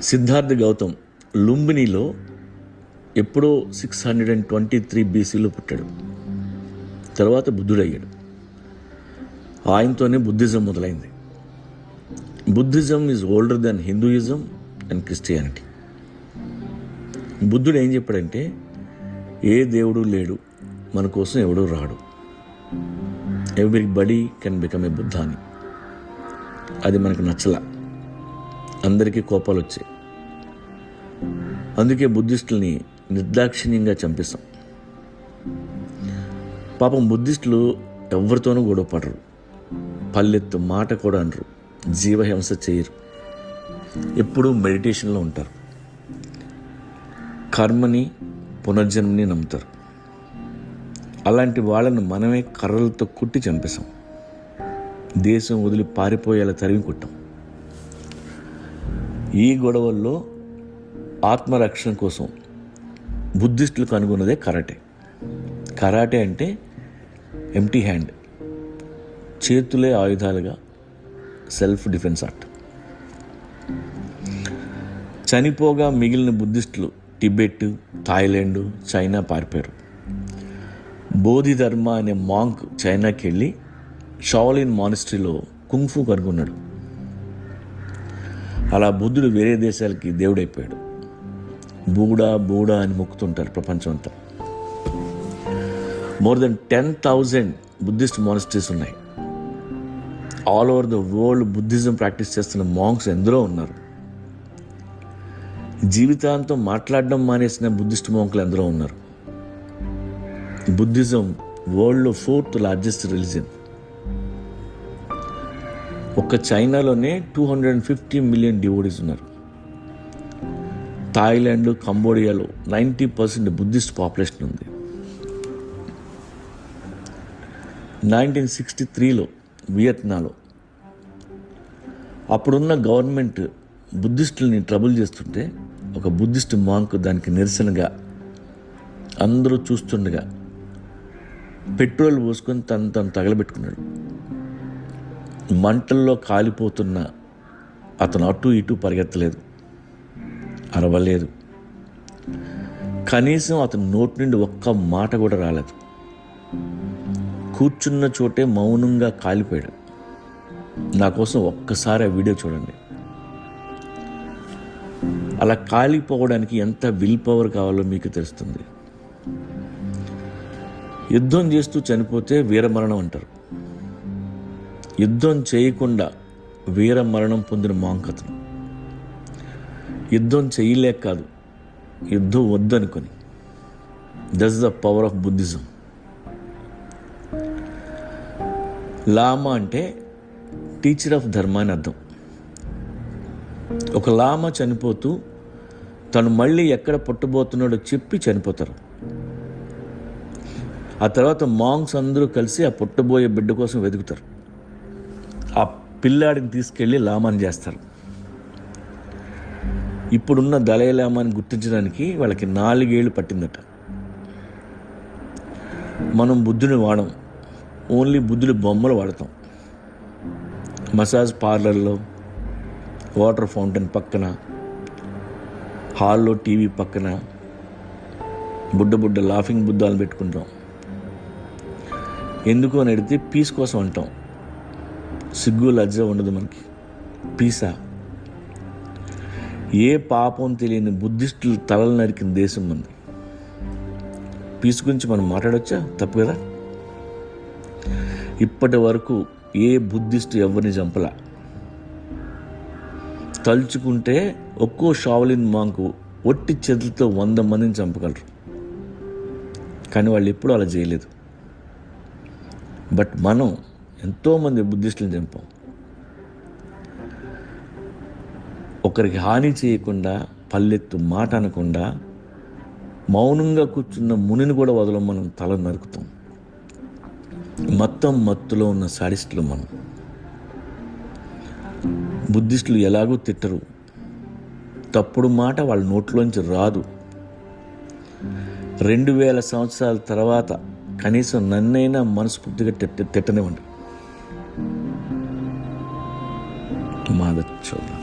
సిద్ధార్థ గౌతమ్ లుంబినిలో ఎప్పుడో 623 BCలో పుట్టాడు. తర్వాత బుద్ధుడయ్యాడు. ఆయనతోనే బుద్ధిజం మొదలైంది. Buddhism is older then Hinduism and Christianity. బుద్ధుడు ఏం చెప్పాడంటే, ఏ దేవుడు లేడు, మన కోసం ఎవడూ రాడు, everybody can become a Buddha అని. అది మనకు నచ్చలా, అందరికీ కోపాలు వచ్చాయి. అందుకే బుద్ధిస్టుల్ని నిర్దాక్షిణ్యంగా చంపేస్తాం. పాపం బుద్ధిస్టులు ఎవరితోనూ గొడవ పడరు, పల్లెత్తు మాట కూడా అనరు, జీవహింస చేయరు, ఎప్పుడూ మెడిటేషన్లో ఉంటారు, కర్మని పునర్జన్మని నమ్ముతారు. అలాంటి వాళ్ళను మనమే కర్రలతో కుట్టి చంపేశాం, దేశం వదిలి పారిపోయేలా తరిమి కొట్టాం. ఈ గొడవల్లో ఆత్మరక్షణ కోసం బుద్ధిస్టులు కనుగొన్నదే కరాటే. కరాటే అంటే ఎంప్టీ హ్యాండ్, చేతులే ఆయుధాలుగా సెల్ఫ్ డిఫెన్స్ ఆర్ట్. చనిపోగా మిగిలిన బుద్ధిస్టులు టిబెట్, థాయిలాండ్, చైనా పారిపోయారు. బోధిధర్మ అనే మాంక్ చైనాకి వెళ్ళి షావలిన్ మానిస్ట్రీలో కుంగ్ఫూ కనుగొన్నాడు. అలా బుద్ధుడు వేరే దేశాలకి దేవుడైపోయాడు. బూడా అని మొక్కుతుంటారు ప్రపంచం అంతా. మోర్ దెన్ 10,000 బుద్ధిస్ట్ మానిస్ట్రీస్ ఉన్నాయి. All over the world Buddhism practice చేస్తున్న మాంక్స్ ఎందరో ఉన్నారు. జీవితాంతం మాట్లాడడం మానేసిన బుద్ధిస్ట్ మాంకులు ఎందరో ఉన్నారు. బుద్ధిజం వరల్డ్లో 4th లార్జెస్ట్ రిలీజియన్. ఒక్క చైనాలోనే 250 మిలియన్ డివోటీస్ ఉన్నారు. థాయిలాండ్, కంబోడియాలో 90% బుద్ధిస్ట్ పాపులేషన్ ఉంది. 1963లో వియత్నాంలో అప్పుడున్న గవర్నమెంట్ బుద్ధిస్టులని ట్రబుల్ చేస్తుంటే ఒక బుద్ధిస్ట్ మాంక్ దానికి నిరసనగా అందరూ చూస్తుండగా పెట్రోల్ పోసుకొని తను తగలబెట్టుకున్నాడు. మంటల్లో కాలిపోతున్న అతను అటు ఇటు పరిగెత్తలేదు, అరవలేదు, కనీసం అతని నోటి నుండి ఒక్క మాట కూడా రాలేదు. కూర్చున్న చోటే మౌనంగా కాలిపోయాడు. నా కోసం ఒక్కసారి ఆ వీడియో చూడండి. అలా కాలిపోవడానికి ఎంత విల్ పవర్ కావాలో మీకు తెలుస్తుంది. యుద్ధం చేస్తూ చనిపోతే వీరమరణం అంటారు. యుద్ధం చేయకుండా వీరమరణం పొందిన మాంక్ అతను. యుద్ధం చేయలేక కాదు, యుద్ధం వద్దనుకొని. That's the power of Buddhism. Lama అంటే టీచర్ ఆఫ్ ధర్మ అని అర్థం. ఒక లామా చనిపోతూ తను మళ్ళీ ఎక్కడ పుట్టబోతున్నాడో చెప్పి చనిపోతారు. ఆ తర్వాత మాంక్స్ అందరూ కలిసి ఆ పుట్టబోయే బిడ్డ కోసం వెతుకుతారు. ఆ పిల్లాడిని తీసుకెళ్ళి లామాని చేస్తారు. ఇప్పుడున్న దలై లామాని గుర్తించడానికి వాళ్ళకి 4 ఏళ్ళు పట్టిందట. మనం బుద్ధుని వాడం, ఓన్లీ బుద్ధుడి బొమ్మలు వాడతాం. మసాజ్ పార్లర్లో, వాటర్ ఫౌంటైన్ పక్కన, హాల్లో టీవీ పక్కన బుడ్డ లాఫింగ్ బుద్ధాలను పెట్టుకుంటాం. ఎందుకు అని అడిగితే పీస్ కోసం అంటాం. సిగ్గు లజ్జ ఉండదు మనకి. పీసా? ఏ పాపం తెలియని బుద్ధిస్టులు తలలు నరికిన దేశం మంది. పీస్ గురించి మనం మాట్లాడొచ్చా? తప్పు కదా. ఇప్పటి వరకు ఏ బుద్ధిస్టు ఎవరిని చంపలా. తలుచుకుంటే ఒక్కో షావలిన్ మాంకు ఒట్టి చేతులతో 100 మందిని చంపగలరు. కానీ వాళ్ళు ఎప్పుడూ అలా చేయలేదు. బట్ మనం ఎంతోమంది బుద్ధిస్టులను చంపాం. ఒకరికి హాని చేయకుండా, పల్లెత్తు మాట అనకుండా, మౌనంగా కూర్చున్న మునిని కూడా వదలం. మనం తల నరుకుతాం. మొత్తం మత్తులో ఉన్న సాడిస్టులు మనం. బుద్ధిస్టులు ఎలాగూ తిట్టరు, తప్పుడు మాట వాళ్ళ నోట్లోంచి రాదు. 2000 సంవత్సరాల తర్వాత కనీసం నన్నైనా మనస్ఫూర్తిగా తిట్టనివ్వండి. మాధవ్ చౌదరి.